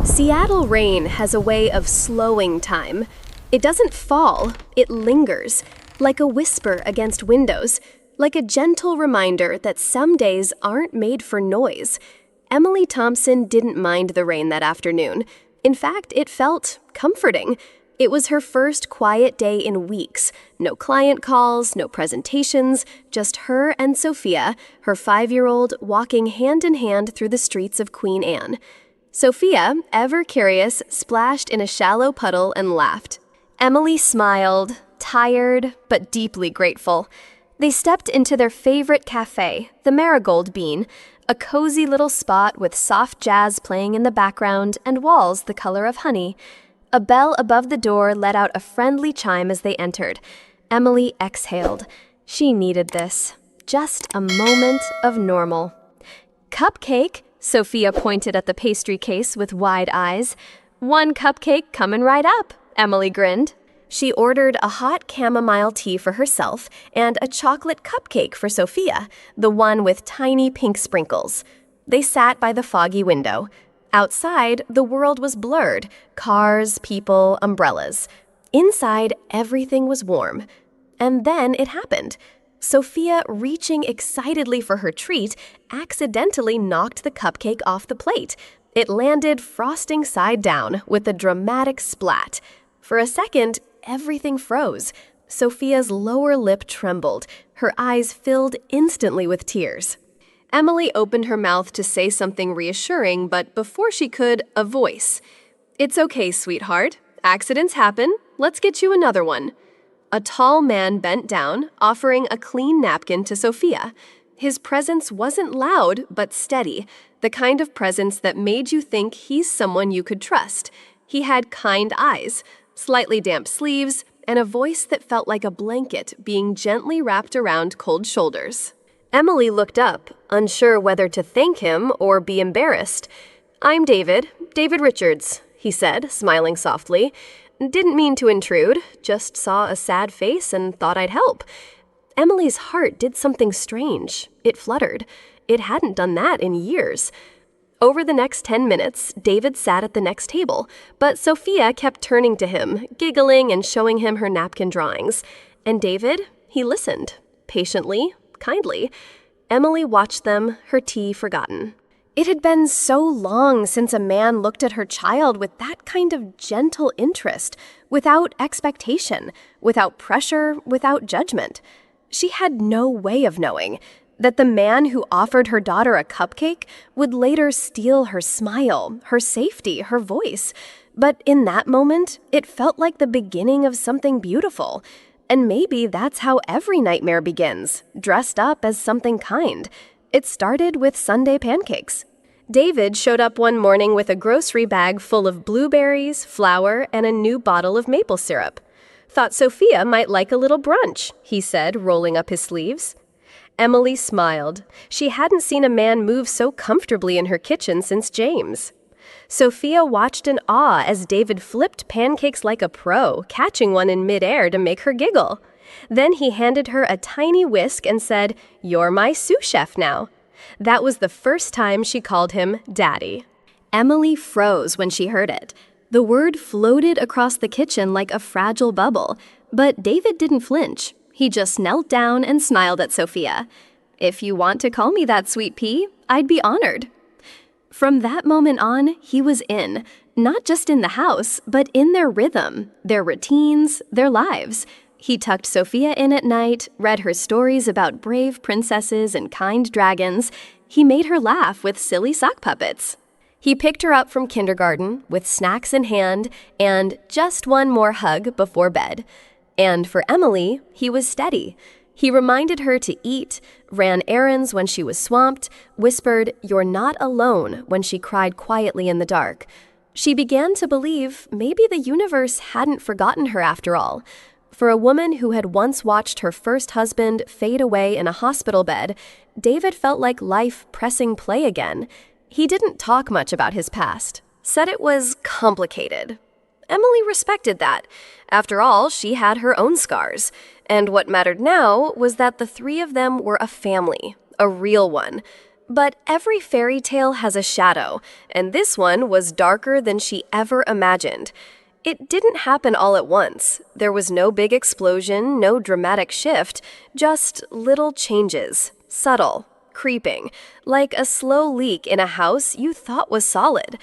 Seattle rain has a way of slowing time. It doesn't fall, it lingers, like a whisper against windows, like a gentle reminder that some days aren't made for noise. Emily Thompson didn't mind the rain that afternoon. In fact, it felt comforting. It was her first quiet day in weeks. No client calls, no presentations, just her and Sophia, her 5-year-old, walking hand in hand through the streets of Queen Anne. Sophia, ever curious, splashed in a shallow puddle and laughed. Emily smiled, tired but deeply grateful. They stepped into their favorite cafe, the Marigold Bean, a cozy little spot with soft jazz playing in the background and walls the color of honey. A bell above the door let out a friendly chime as they entered. Emily exhaled. She needed this. Just a moment of normal. "Cupcake," Sophia pointed at the pastry case with wide eyes. "One cupcake coming right up," Emily grinned. She ordered a hot chamomile tea for herself and a chocolate cupcake for Sophia, the one with tiny pink sprinkles. They sat by the foggy window. Outside, the world was blurred. Cars, people, umbrellas. Inside, everything was warm. And then it happened. Sophia, reaching excitedly for her treat, accidentally knocked the cupcake off the plate. It landed frosting side down with a dramatic splat. For a second, everything froze. Sophia's lower lip trembled. Her eyes filled instantly with tears. Emily opened her mouth to say something reassuring, but before she could, a voice. "It's okay, sweetheart. Accidents happen. Let's get you another one." A tall man bent down, offering a clean napkin to Sophia. His presence wasn't loud, but steady, the kind of presence that made you think he's someone you could trust. He had kind eyes, slightly damp sleeves, and a voice that felt like a blanket being gently wrapped around cold shoulders. Emily looked up, unsure whether to thank him or be embarrassed. "I'm David Richards," he said, smiling softly. "Didn't mean to intrude, just saw a sad face and thought I'd help." Emily's heart did something strange. It fluttered. It hadn't done that in years. Over the next 10 minutes, David sat at the next table, but Sophia kept turning to him, giggling and showing him her napkin drawings. And David, he listened, patiently, kindly. Emily watched them, her tea forgotten. It had been so long since a man looked at her child with that kind of gentle interest, without expectation, without pressure, without judgment. She had no way of knowing that the man who offered her daughter a cupcake would later steal her smile, her safety, her voice. But in that moment, it felt like the beginning of something beautiful. And maybe that's how every nightmare begins, dressed up as something kind. It started with Sunday pancakes. David showed up one morning with a grocery bag full of blueberries, flour, and a new bottle of maple syrup. "Thought Sophia might like a little brunch," he said, rolling up his sleeves. Emily smiled. She hadn't seen a man move so comfortably in her kitchen since James. Sophia watched in awe as David flipped pancakes like a pro, catching one in midair to make her giggle. Then he handed her a tiny whisk and said, "You're my sous chef now." That was the first time she called him Daddy. Emily froze when she heard it. The word floated across the kitchen like a fragile bubble, but David didn't flinch. He just knelt down and smiled at Sophia. "If you want to call me that, sweet pea, I'd be honored." From that moment on, he was in, not just in the house, but in their rhythm, their routines, their lives. He tucked Sophia in at night, read her stories about brave princesses and kind dragons. He made her laugh with silly sock puppets. He picked her up from kindergarten with snacks in hand and just one more hug before bed. And for Emily, he was steady. He reminded her to eat, ran errands when she was swamped, whispered, "You're not alone," when she cried quietly in the dark. She began to believe maybe the universe hadn't forgotten her after all. For a woman who had once watched her first husband fade away in a hospital bed, David felt like life pressing play again. He didn't talk much about his past, said it was complicated. Emily respected that. After all, she had her own scars. And what mattered now was that the three of them were a family, a real one. But every fairy tale has a shadow, and this one was darker than she ever imagined. It didn't happen all at once. There was no big explosion, no dramatic shift, just little changes, subtle, creeping, like a slow leak in a house you thought was solid.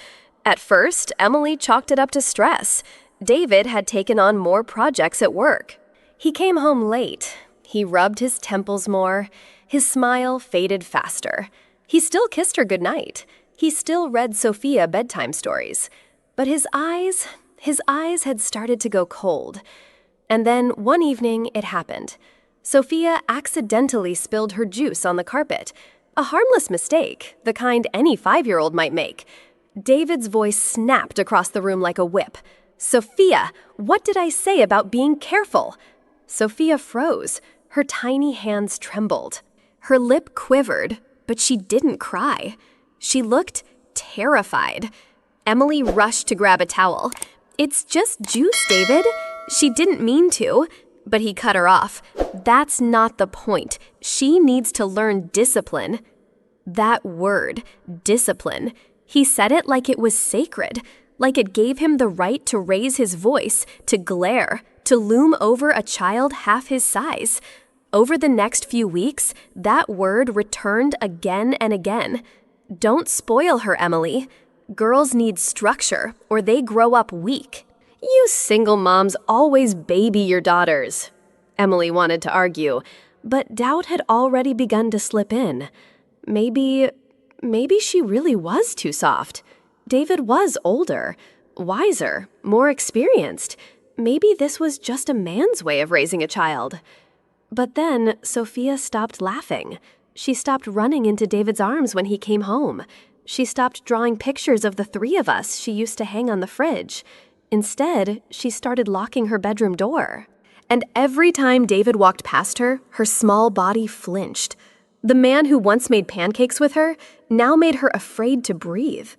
At first, Emily chalked it up to stress. David had taken on more projects at work. He came home late. He rubbed his temples more. His smile faded faster. He still kissed her goodnight. He still read Sophia bedtime stories. But his eyes had started to go cold. And then one evening it happened. Sophia accidentally spilled her juice on the carpet. A harmless mistake, the kind any 5-year-old might make. David's voice snapped across the room like a whip. "Sophia, what did I say about being careful?" Sophia froze. Her tiny hands trembled. Her lip quivered, but she didn't cry. She looked terrified. Emily rushed to grab a towel. "It's just juice, David." She didn't mean to, but he cut her off. "That's not the point. She needs to learn discipline." That word, discipline. He said it like it was sacred, like it gave him the right to raise his voice, to glare, to loom over a child half his size. Over the next few weeks, that word returned again and again. Don't spoil her, Emily. Girls need structure, or they grow up weak. You single moms always baby your daughters. Emily wanted to argue, but doubt had already begun to slip in. Maybe she really was too soft. David was older, wiser, more experienced. Maybe this was just a man's way of raising a child. But then Sophia stopped laughing. She stopped running into David's arms when he came home. She stopped drawing pictures of the three of us she used to hang on the fridge. Instead, she started locking her bedroom door. And every time David walked past her, her small body flinched. The man who once made pancakes with her now made her afraid to breathe.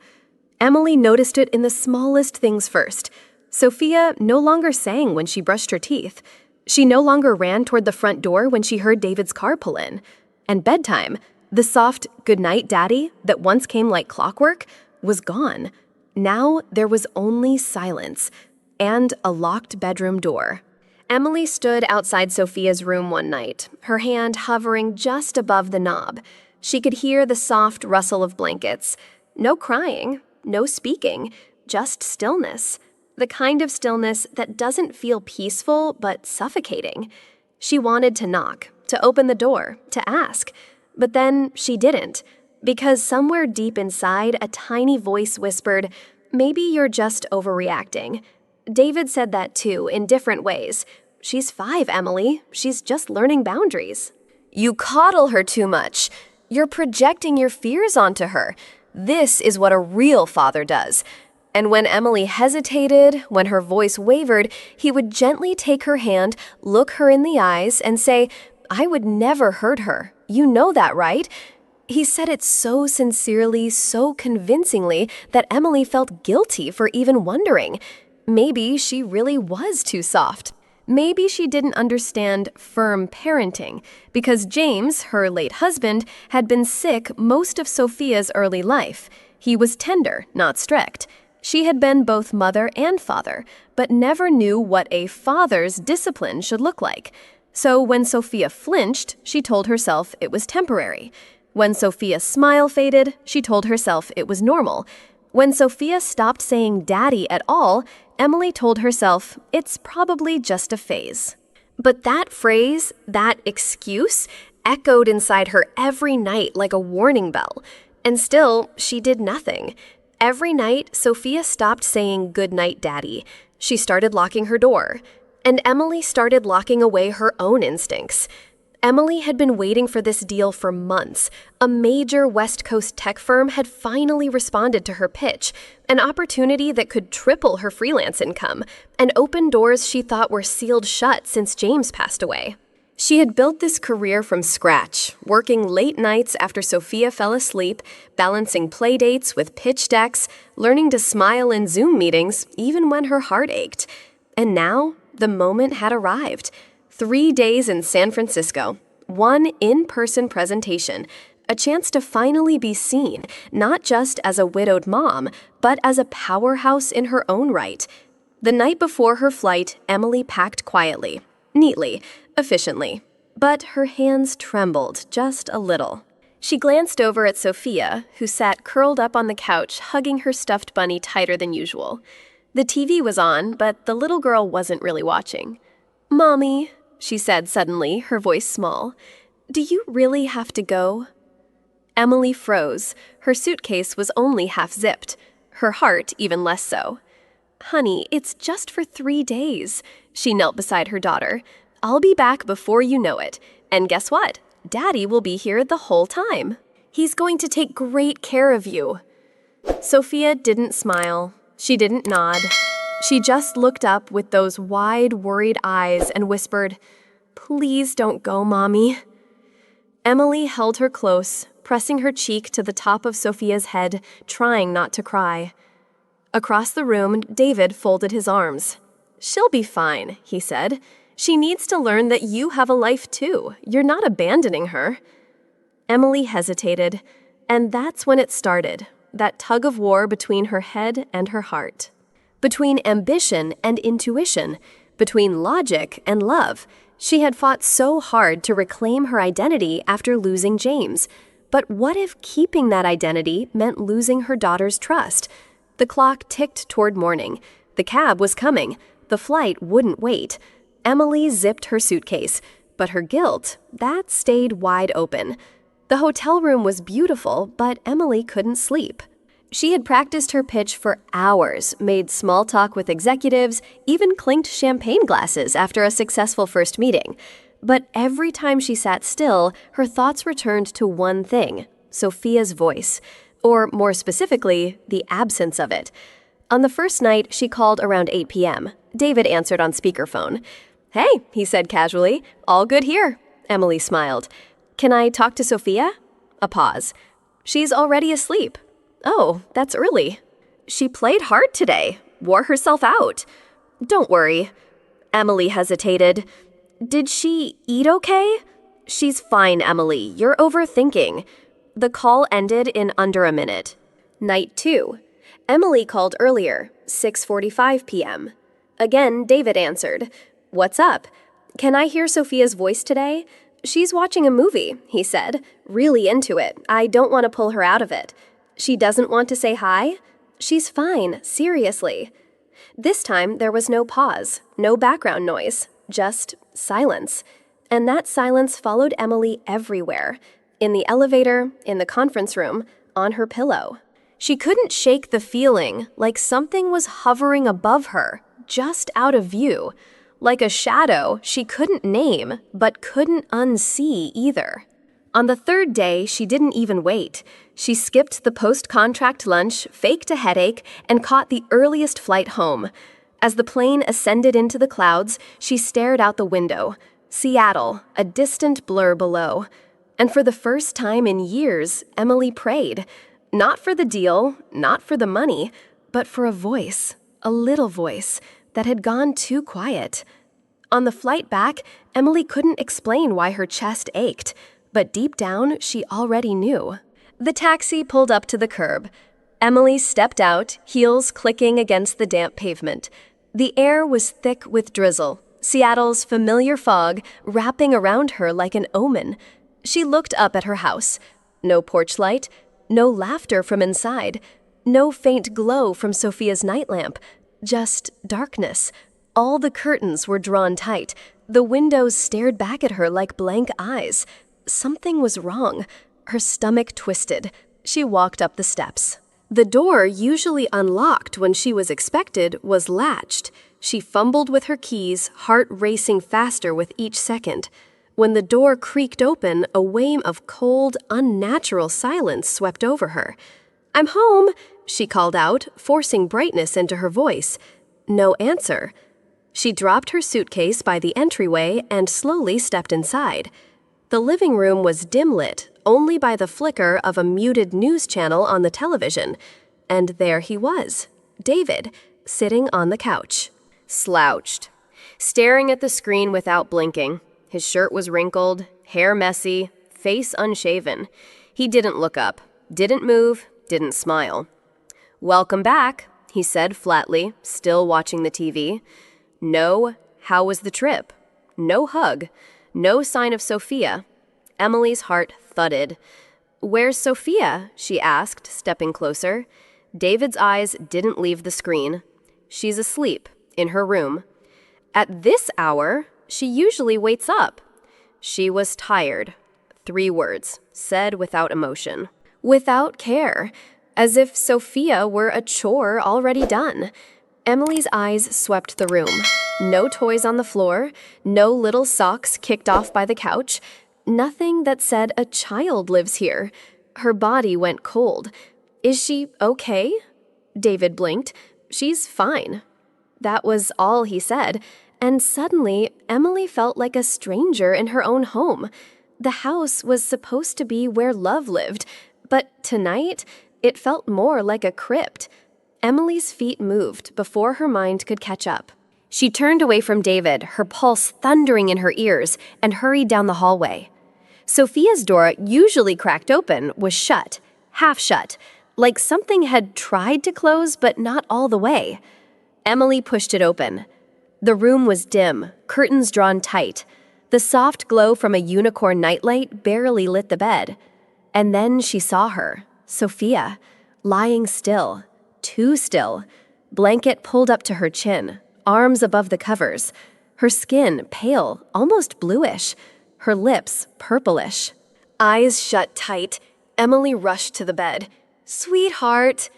Emily noticed it in the smallest things first. Sophia no longer sang when she brushed her teeth. She no longer ran toward the front door when she heard David's car pull in. And bedtime, the soft "goodnight, Daddy" that once came like clockwork, was gone. Now there was only silence and a locked bedroom door. Emily stood outside Sophia's room one night, her hand hovering just above the knob. She could hear the soft rustle of blankets. No crying, no speaking, just stillness. The kind of stillness that doesn't feel peaceful but suffocating. She wanted to knock, to open the door, to ask. But then she didn't, because somewhere deep inside a tiny voice whispered, "Maybe you're just overreacting." David said that too, in different ways. "She's 5, Emily. She's just learning boundaries." "You coddle her too much. You're projecting your fears onto her. This is what a real father does." And when Emily hesitated, when her voice wavered, he would gently take her hand, look her in the eyes, and say, "I would never hurt her. You know that, right?" He said it so sincerely, so convincingly, that Emily felt guilty for even wondering. Maybe she really was too soft. Maybe she didn't understand firm parenting, because James, her late husband, had been sick most of Sophia's early life. He was tender, not strict. She had been both mother and father, but never knew what a father's discipline should look like. So when Sophia flinched, she told herself it was temporary. When Sophia's smile faded, she told herself it was normal. When Sophia stopped saying daddy at all, Emily told herself it's probably just a phase. But that phrase, that excuse, echoed inside her every night like a warning bell. And still, she did nothing. Every night, Sophia stopped saying "Good night, Daddy." She started locking her door. And Emily started locking away her own instincts. Emily had been waiting for this deal for months. A major West Coast tech firm had finally responded to her pitch, an opportunity that could triple her freelance income, and open doors she thought were sealed shut since James passed away. She had built this career from scratch, working late nights after Sophia fell asleep, balancing play dates with pitch decks, learning to smile in Zoom meetings even when her heart ached. And now, the moment had arrived. 3 days in San Francisco, 1 in-person presentation, A chance to finally be seen, not just as a widowed mom, but as a powerhouse in her own right. The night before her flight, Emily packed quietly, neatly, efficiently. But her hands trembled just a little. She glanced over at Sophia, who sat curled up on the couch, hugging her stuffed bunny tighter than usual. The TV was on, but the little girl wasn't really watching. "Mommy," she said suddenly, her voice small, "do you really have to go?" Emily froze. Her suitcase was only half-zipped. Her heart even less so. "Honey, it's just for 3 days." She knelt beside her daughter. "I'll be back before you know it. And guess what? Daddy will be here the whole time. He's going to take great care of you." Sophia didn't smile. She didn't nod. She just looked up with those wide, worried eyes and whispered, "Please don't go, Mommy." Emily held her close, pressing her cheek to the top of Sophia's head, trying not to cry. Across the room, David folded his arms. "She'll be fine," he said. "She needs to learn that you have a life too. You're not abandoning her." Emily hesitated, and that's when it started, that tug of war between her head and her heart. Between ambition and intuition, between logic and love. She had fought so hard to reclaim her identity after losing James. But what if keeping that identity meant losing her daughter's trust? The clock ticked toward morning. The cab was coming. The flight wouldn't wait. Emily zipped her suitcase, but her guilt, that stayed wide open. The hotel room was beautiful, but Emily couldn't sleep. She had practiced her pitch for hours, made small talk with executives, even clinked champagne glasses after a successful first meeting. But every time she sat still, her thoughts returned to one thing, Sophia's voice, or more specifically, the absence of it. On the first night, she called around 8 p.m. David answered on speakerphone. "Hey," he said casually, "all good here." Emily smiled. "Can I talk to Sophia?" A pause. "She's already asleep." "Oh, that's early." "She played hard today, wore herself out." "Don't worry." Emily hesitated. "Did she eat okay?" "She's fine, Emily. You're overthinking." The call ended in under a minute. Night 2. Emily called earlier, 6:45 p.m. Again, David answered. "What's up?" "Can I hear Sophia's voice today?" "She's watching a movie," he said. "Really into it. I don't want to pull her out of it." "She doesn't want to say hi?" "She's fine, seriously." This time, there was no pause, no background noise, just silence. And that silence followed Emily everywhere. In the elevator, in the conference room, on her pillow. She couldn't shake the feeling like something was hovering above her, just out of view. Like a shadow she couldn't name, but couldn't unsee either. On the third day, she didn't even wait. She skipped the post-contract lunch, faked a headache, and caught the earliest flight home. As the plane ascended into the clouds, she stared out the window. Seattle, a distant blur below. And for the first time in years, Emily prayed. Not for the deal, not for the money, but for a voice, a little voice, that had gone too quiet. On the flight back, Emily couldn't explain why her chest ached, but deep down, she already knew. The taxi pulled up to the curb. Emily stepped out, heels clicking against the damp pavement. The air was thick with drizzle, Seattle's familiar fog wrapping around her like an omen. She looked up at her house. No porch light, no laughter from inside, no faint glow from Sophia's nightlamp, just darkness. All the curtains were drawn tight. The windows stared back at her like blank eyes. Something was wrong. Her stomach twisted. She walked up the steps. The door, usually unlocked when she was expected, was latched. She fumbled with her keys, heart racing faster with each second. When the door creaked open, a wave of cold, unnatural silence swept over her. "I'm home," she called out, forcing brightness into her voice. No answer. She dropped her suitcase by the entryway and slowly stepped inside. The living room was dim-lit, only by the flicker of a muted news channel on the television. And there he was, David, sitting on the couch, slouched, staring at the screen without blinking. His shirt was wrinkled, hair messy, face unshaven. He didn't look up, didn't move, didn't smile. "Welcome back," he said flatly, still watching the TV. No, how was the trip? No hug. No sign of Sophia. Emily's heart thudded. "Where's Sophia?" she asked, stepping closer. David's eyes didn't leave the screen. "She's asleep, in her room." "At this hour? She usually waits up." "She was tired." 3 words, said without emotion. Without care, as if Sophia were a chore already done. Emily's eyes swept the room. No toys on the floor, no little socks kicked off by the couch, nothing that said a child lives here. Her body went cold. "Is she okay?" David blinked. "She's fine." That was all he said, and suddenly Emily felt like a stranger in her own home. The house was supposed to be where love lived, but tonight it felt more like a crypt. Emily's feet moved before her mind could catch up. She turned away from David, her pulse thundering in her ears, and hurried down the hallway. Sophia's door, usually cracked open, was shut, half shut, like something had tried to close but not all the way. Emily pushed it open. The room was dim, curtains drawn tight. The soft glow from a unicorn nightlight barely lit the bed. And then she saw her, Sophia, lying still, too still, blanket pulled up to her chin, arms above the covers, her skin pale, almost bluish, her lips purplish. Eyes shut tight, Emily rushed to the bed. "Sweetheart!"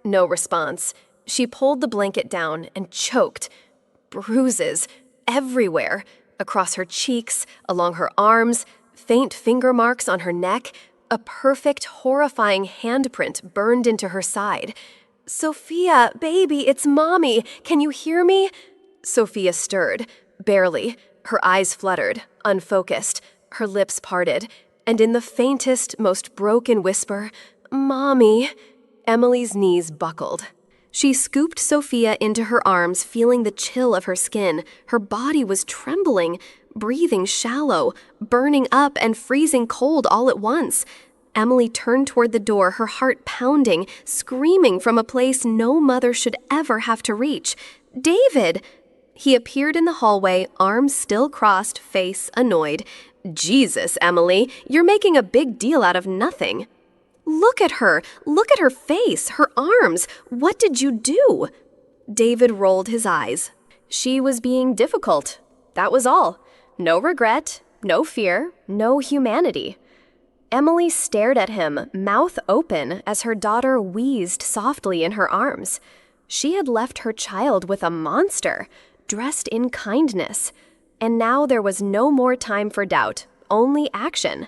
No response. She pulled the blanket down and choked. Bruises everywhere, across her cheeks, along her arms, faint finger marks on her neck, a perfect, horrifying handprint burned into her side. "Sophia, baby, it's Mommy. Can you hear me?" Sophia stirred, barely. Her eyes fluttered, unfocused, her lips parted, and in the faintest, most broken whisper, "Mommy," Emily's knees buckled. She scooped Sophia into her arms, feeling the chill of her skin. Her body was trembling, breathing shallow, burning up and freezing cold all at once. Emily turned toward the door, her heart pounding, screaming from a place no mother should ever have to reach. "David!" He appeared in the hallway, arms still crossed, face annoyed. "Jesus, Emily, you're making a big deal out of nothing." Look at her face, her arms. What did you do?" David rolled his eyes. She was being difficult. That was all. No regret, no fear, no humanity. Emily stared at him, mouth open, as her daughter wheezed softly in her arms. She had left her child with a monster, dressed in kindness. And now there was no more time for doubt, only action.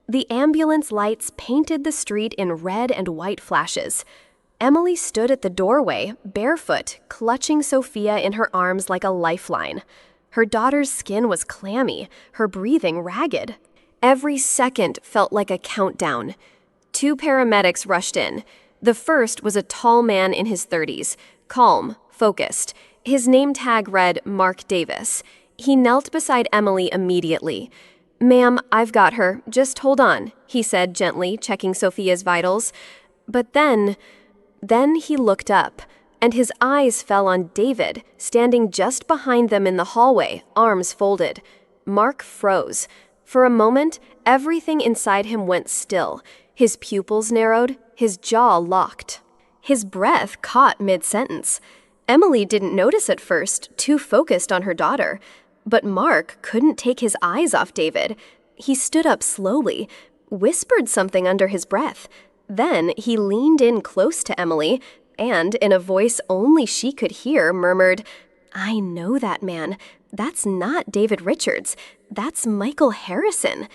The ambulance lights painted the street in red and white flashes. Emily stood at the doorway, barefoot, clutching Sophia in her arms like a lifeline. Her daughter's skin was clammy, her breathing ragged. Every second felt like a countdown. 2 paramedics rushed in. The first was a tall man in his 30s, calm, focused. His name tag read Mark Davis. He knelt beside Emily immediately. "Ma'am, I've got her. Just hold on," he said gently, checking Sophia's vitals. But then he looked up, and his eyes fell on David, standing just behind them in the hallway, arms folded. Mark froze. For a moment, everything inside him went still. His pupils narrowed, his jaw locked. His breath caught mid-sentence. Emily didn't notice at first, too focused on her daughter. But Mark couldn't take his eyes off David. He stood up slowly, whispered something under his breath. Then he leaned in close to Emily and, in a voice only she could hear, murmured, "I know that man. That's not David Richards. That's Michael Harrison."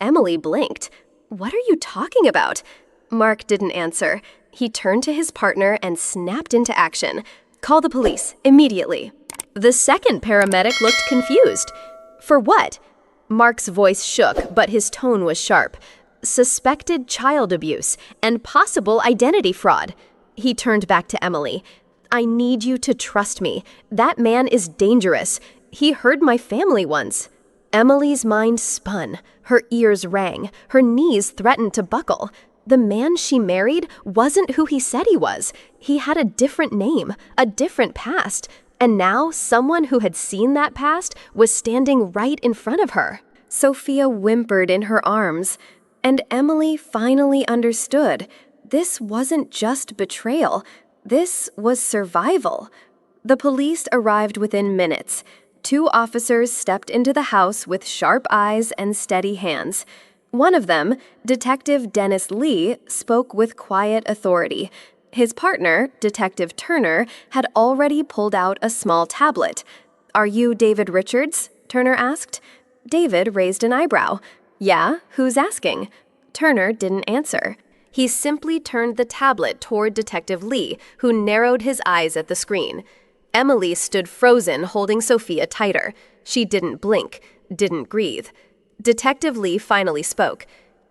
Emily blinked. "What are you talking about?" Mark didn't answer. He turned to his partner and snapped into action. "Call the police, immediately." The second paramedic looked confused. "For what?" Mark's voice shook, but his tone was sharp. "Suspected child abuse and possible identity fraud." He turned back to Emily. "I need you to trust me. That man is dangerous. He heard my family once." Emily's mind spun. Her ears rang. Her knees threatened to buckle. The man she married wasn't who he said he was. He had a different name, a different past. And now someone who had seen that past was standing right in front of her. Sophia whimpered in her arms. And Emily finally understood. This wasn't just betrayal. This was survival. The police arrived within minutes. 2 officers stepped into the house with sharp eyes and steady hands. One of them, Detective Dennis Lee, spoke with quiet authority. His partner, Detective Turner, had already pulled out a small tablet. "Are you David Richards?" Turner asked. David raised an eyebrow. "Yeah, who's asking?" Turner didn't answer. He simply turned the tablet toward Detective Lee, who narrowed his eyes at the screen. Emily stood frozen, holding Sophia tighter. She didn't blink, didn't breathe. Detective Lee finally spoke.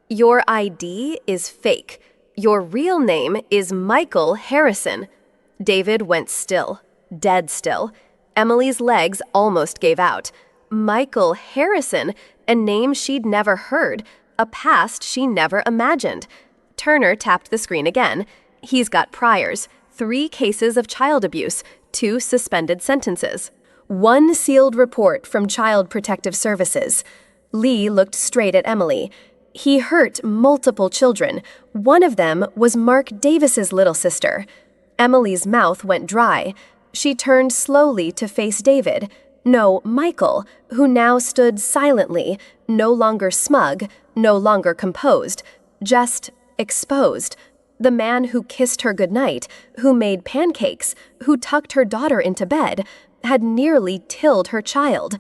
"Your ID is fake. Your real name is Michael Harrison." David went still, dead still. Emily's legs almost gave out. Michael Harrison, a name she'd never heard, a past she never imagined. Turner tapped the screen again. He's got priors, 3 cases of child abuse, 2 suspended sentences. 1 sealed report from Child Protective Services. Lee looked straight at Emily. He hurt multiple children. One of them was Mark Davis's little sister. Emily's mouth went dry. She turned slowly to face David. No, Michael, who now stood silently, no longer smug, no longer composed, just exposed. The man who kissed her goodnight, who made pancakes, who tucked her daughter into bed, had nearly killed her child.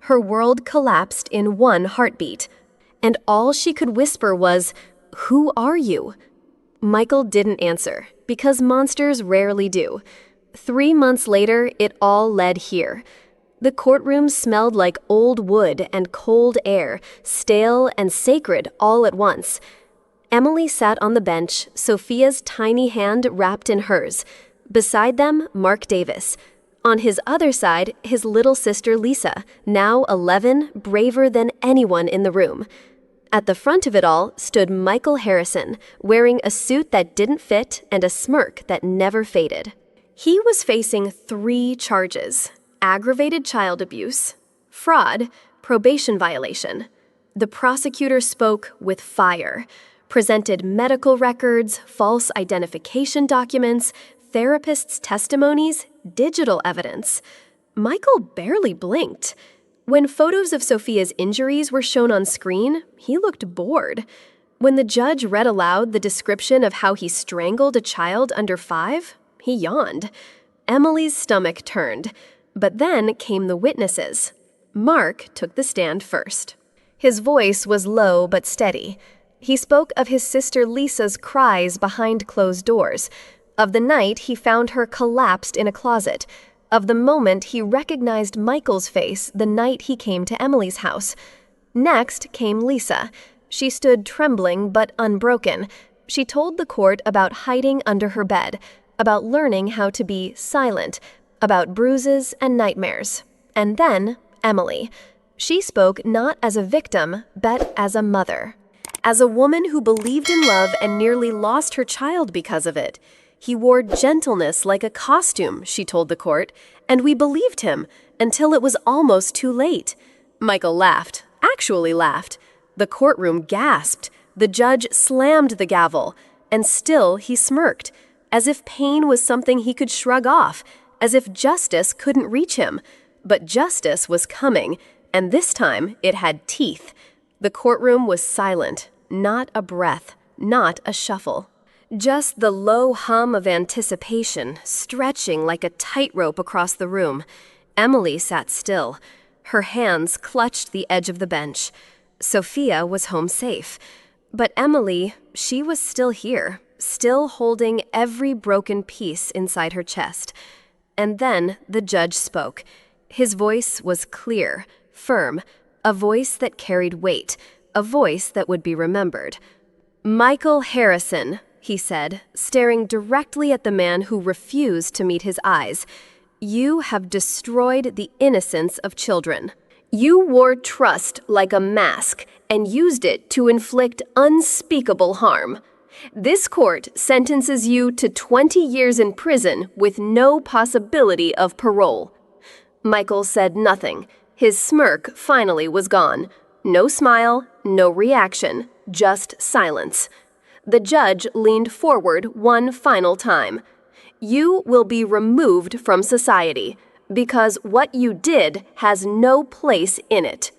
Her world collapsed in one heartbeat. And all she could whisper was, "Who are you?" Michael didn't answer, because monsters rarely do. 3 months later, it all led here. The courtroom smelled like old wood and cold air, stale and sacred all at once. Emily sat on the bench, Sophia's tiny hand wrapped in hers. Beside them, Mark Davis. On his other side, his little sister Lisa, now 11, braver than anyone in the room. At the front of it all stood Michael Harrison, wearing a suit that didn't fit and a smirk that never faded. He was facing 3 charges: aggravated child abuse, fraud, probation violation. The prosecutor spoke with fire, presented medical records, false identification documents, therapists' testimonies, digital evidence. Michael barely blinked. When photos of Sophia's injuries were shown on screen, he looked bored. When the judge read aloud the description of how he strangled a child under 5, he yawned. Emily's stomach turned. But then came the witnesses. Mark took the stand first. His voice was low but steady. He spoke of his sister Lisa's cries behind closed doors, of the night he found her collapsed in a closet, of the moment he recognized Michael's face the night he came to Emily's house. Next came Lisa. She stood trembling but unbroken. She told the court about hiding under her bed, about learning how to be silent, about bruises and nightmares. And then Emily. She spoke not as a victim, but as a mother. As a woman who believed in love and nearly lost her child because of it. He wore gentleness like a costume, she told the court, and we believed him until it was almost too late. Michael laughed, actually laughed. The courtroom gasped. The judge slammed the gavel, and still he smirked, as if pain was something he could shrug off, as if justice couldn't reach him. But justice was coming, and this time it had teeth. The courtroom was silent, not a breath, not a shuffle. Just the low hum of anticipation, stretching like a tightrope across the room. Emily sat still. Her hands clutched the edge of the bench. Sophia was home safe. But Emily, she was still here, still holding every broken piece inside her chest. And then the judge spoke. His voice was clear, firm, a voice that carried weight, a voice that would be remembered. "Michael Harrison," he said, staring directly at the man who refused to meet his eyes. "You have destroyed the innocence of children. You wore trust like a mask and used it to inflict unspeakable harm. This court sentences you to 20 years in prison with no possibility of parole." Michael said nothing. His smirk finally was gone. No smile, no reaction, just silence. The judge leaned forward one final time. "You will be removed from society, because what you did has no place in it."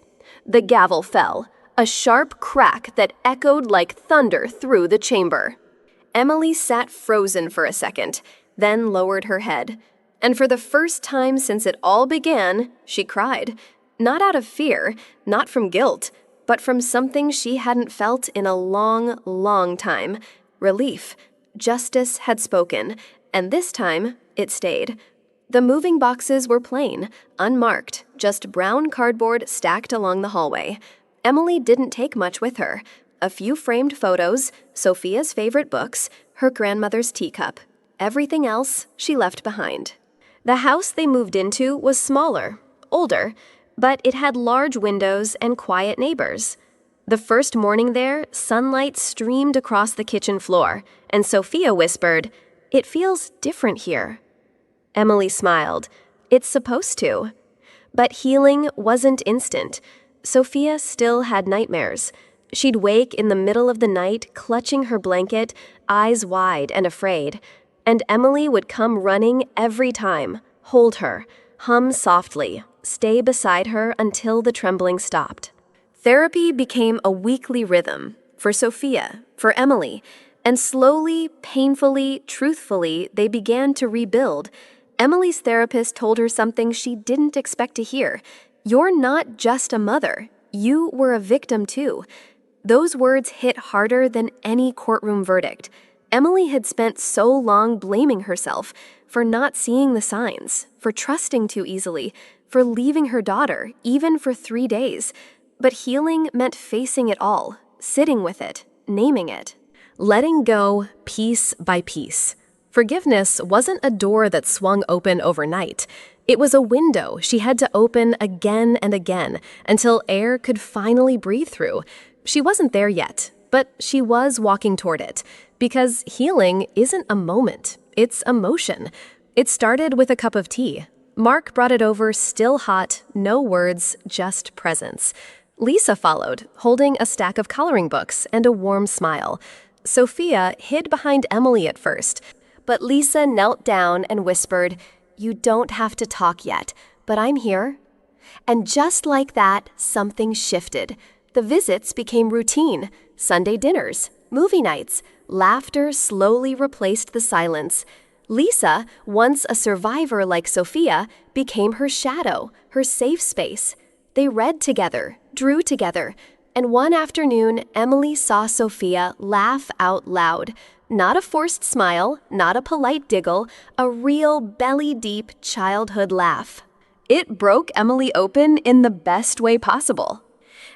The gavel fell, a sharp crack that echoed like thunder through the chamber. Emily sat frozen for a second, then lowered her head. And for the first time since it all began, she cried. Not out of fear, not from guilt, but from something she hadn't felt in a long, long time. Relief. Justice had spoken, and this time it stayed. The moving boxes were plain, unmarked, just brown cardboard stacked along the hallway. Emily didn't take much with her. A few framed photos, Sophia's favorite books, her grandmother's teacup. Everything else she left behind. The house they moved into was smaller, older, but it had large windows and quiet neighbors. The first morning there, sunlight streamed across the kitchen floor, and Sophia whispered, "It feels different here." Emily smiled. "It's supposed to." But healing wasn't instant. Sophia still had nightmares. She'd wake in the middle of the night, clutching her blanket, eyes wide and afraid. And Emily would come running every time, hold her, hum softly, stay beside her until the trembling stopped. Therapy became a weekly rhythm, for Sophia, for Emily, and slowly, painfully, truthfully, they began to rebuild. Emily's therapist told her something she didn't expect to hear. "You're not just a mother. You were a victim too." Those words hit harder than any courtroom verdict. Emily had spent so long blaming herself for not seeing the signs, for trusting too easily, for leaving her daughter, even for 3 days. But healing meant facing it all, sitting with it, naming it. Letting go piece by piece. Forgiveness wasn't a door that swung open overnight. It was a window she had to open again and again until air could finally breathe through. She wasn't there yet, but she was walking toward it, because healing isn't a moment, it's a motion. It started with a cup of tea. Mark brought it over still hot, no words, just presence. Lisa followed, holding a stack of coloring books and a warm smile. Sophia hid behind Emily at first, but Lisa knelt down and whispered, "You don't have to talk yet, but I'm here." And just like that, something shifted. The visits became routine. Sunday dinners, movie nights, laughter slowly replaced the silence. Lisa, once a survivor like Sophia, became her shadow, her safe space. They read together, drew together, and one afternoon, Emily saw Sophia laugh out loud. Not a forced smile, not a polite diggle, a real belly-deep childhood laugh. It broke Emily open in the best way possible.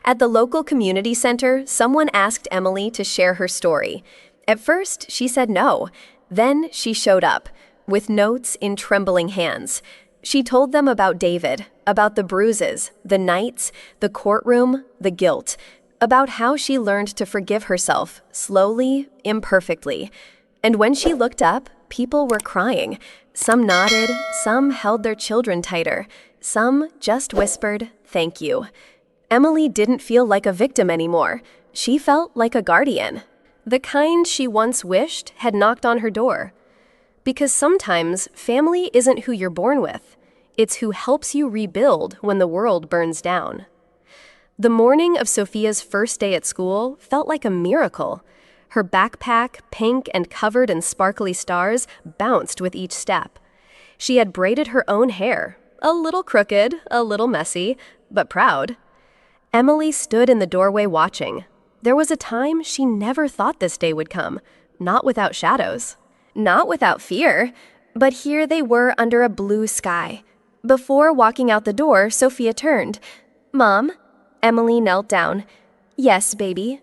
At the local community center, someone asked Emily to share her story. At first, she said no. Then she showed up, with notes in trembling hands. She told them about David, about the bruises, the nights, the courtroom, the guilt, about how she learned to forgive herself, slowly, imperfectly. And when she looked up, people were crying. Some nodded, some held their children tighter, some just whispered, "Thank you." Emily didn't feel like a victim anymore. She felt like a guardian, the kind she once wished had knocked on her door. Because sometimes family isn't who you're born with. It's who helps you rebuild when the world burns down. The morning of Sophia's first day at school felt like a miracle. Her backpack, pink and covered in sparkly stars, bounced with each step. She had braided her own hair, a little crooked, a little messy, but proud. Emily stood in the doorway watching. There was a time she never thought this day would come, not without shadows, not without fear, but here they were under a blue sky. Before walking out the door, Sophia turned. "Mom?" Emily knelt down. "Yes, baby."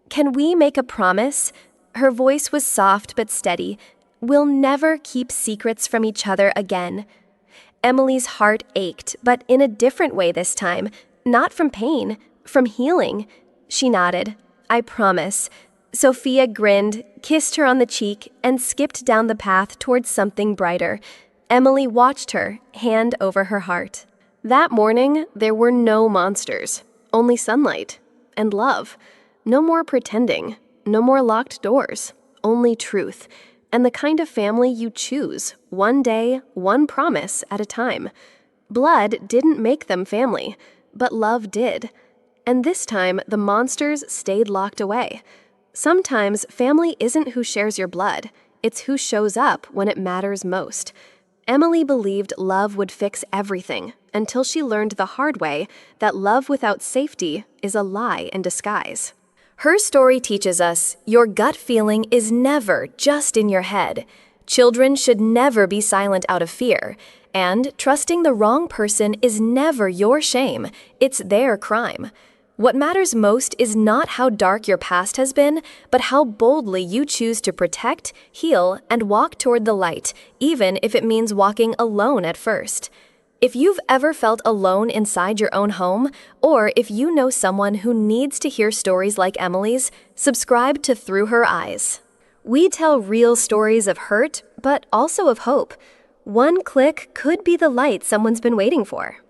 "Can we make a promise?" Her voice was soft but steady. "We'll never keep secrets from each other again." Emily's heart ached, but in a different way this time. Not from pain, from healing. She nodded. I promise. Sophia grinned, kissed her on the cheek, and skipped down the path towards something brighter. Emily watched her, hand over her heart. That morning, there were no monsters, only sunlight and love. No more pretending, no more locked doors, only truth, and the kind of family you choose, one day, one promise at a time. Blood didn't make them family, but love did. And this time, the monsters stayed locked away. Sometimes family isn't who shares your blood, it's who shows up when it matters most. Emily believed love would fix everything until she learned the hard way that love without safety is a lie in disguise. Her story teaches us your gut feeling is never just in your head. Children should never be silent out of fear, and trusting the wrong person is never your shame, it's their crime. What matters most is not how dark your past has been, but how boldly you choose to protect, heal, and walk toward the light, even if it means walking alone at first. If you've ever felt alone inside your own home, or if you know someone who needs to hear stories like Emily's, subscribe to Through Her Eyes. We tell real stories of hurt, but also of hope. One click could be the light someone's been waiting for.